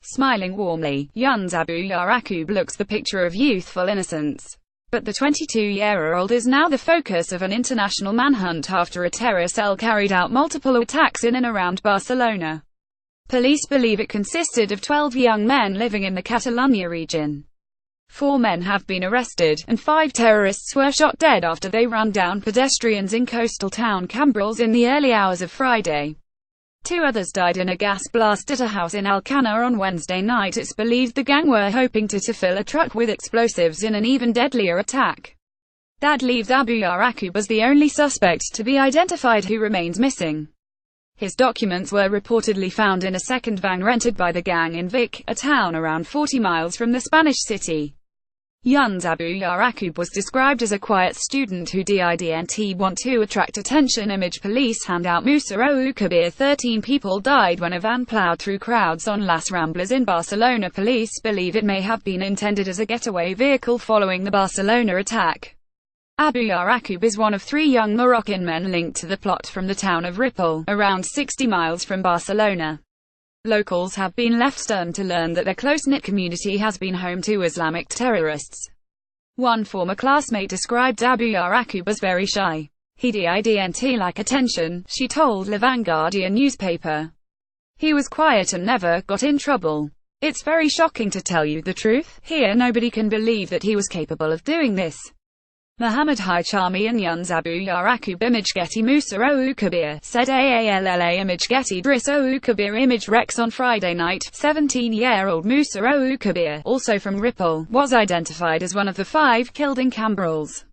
Smiling warmly, Yunus Abu Yaqub looks the picture of youthful innocence. But the 22-year-old is now the focus of an international manhunt after a terror cell carried out multiple attacks in and around Barcelona. Police believe it consisted of 12 young men living in the Catalonia region. 4 men have been arrested, and 5 terrorists were shot dead after they ran down pedestrians in coastal town Cambrils in the early hours of Friday. 2 others died in a gas blast at a house in Alcana on Wednesday night. It's believed the gang were hoping to fill a truck with explosives in an even deadlier attack. That leaves Abu Yaqub as the only suspect to be identified who remains missing. His documents were reportedly found in a second van rented by the gang in Vic, a town around 40 miles from the Spanish city. Yunus Abu Yaqub was described as a quiet student who didn't want to attract attention. Image police hand out Musa Kabir. 13 people died when a van plowed through crowds on Las Ramblas in Barcelona. Police believe it may have been intended as a getaway vehicle following the Barcelona attack. Abu Yaqub is one of 3 young Moroccan men linked to the plot from the town of Ripoll, around 60 miles from Barcelona. Locals have been left stunned to learn that their close-knit community has been home to Islamic terrorists. One former classmate described Abu Yaqub as very shy. He didn't like attention, she told Le Vanguardian newspaper. He was quiet and never got in trouble. It's very shocking to tell you the truth. Here nobody can believe that he was capable of doing this. Mohammed Hichami and Yunus Abu Yaqub. Image Getty. Musa Kabir said AALLA. Image Getty. Driss Kabir. Image Rex. On Friday night, 17-year-old Musa Kabir, also from Ripoll, was identified as one of the 5 killed in Cambrils.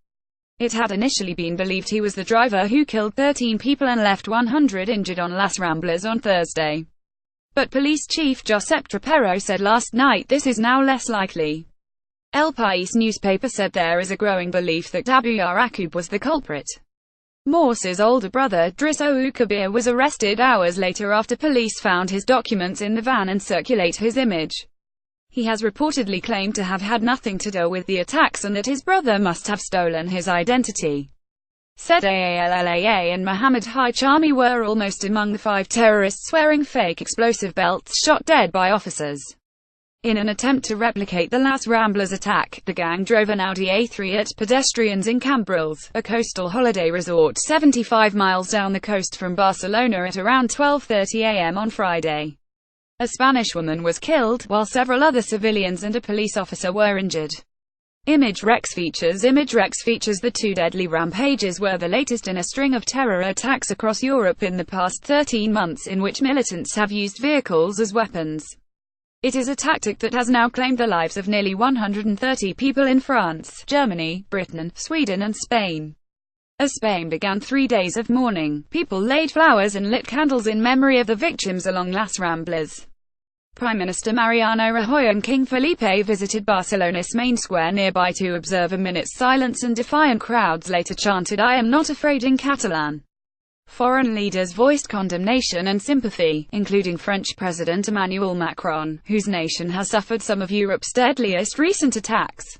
It had initially been believed he was the driver who killed 13 people and left 100 injured on Las Ramblas on Thursday. But police chief Josep Trapero said last night this is now less likely. El País newspaper said there is a growing belief that Abu Yaqub was the culprit. Morse's older brother, Driss Kabir, was arrested hours later after police found his documents in the van and circulate his image. He has reportedly claimed to have had nothing to do with the attacks and that his brother must have stolen his identity. Said AALLA and Mohammed Hichami were almost among the 5 terrorists wearing fake explosive belts shot dead by officers. In an attempt to replicate the Las Ramblas attack, the gang drove an Audi A3 at pedestrians in Cambrils, a coastal holiday resort 75 miles down the coast from Barcelona at around 12:30 a.m. on Friday. A Spanish woman was killed, while several other civilians and a police officer were injured. Image Rex features. Image Rex features the 2 deadly rampages were the latest in a string of terror attacks across Europe in the past 13 months in which militants have used vehicles as weapons. It is a tactic that has now claimed the lives of nearly 130 people in France, Germany, Britain, Sweden and Spain. As Spain began 3 days of mourning, people laid flowers and lit candles in memory of the victims along Las Ramblas. Prime Minister Mariano Rajoy and King Felipe visited Barcelona's main square nearby to observe a minute's silence, and defiant crowds later chanted "I am not afraid" in Catalan. Foreign leaders voiced condemnation and sympathy, including French President Emmanuel Macron, whose nation has suffered some of Europe's deadliest recent attacks.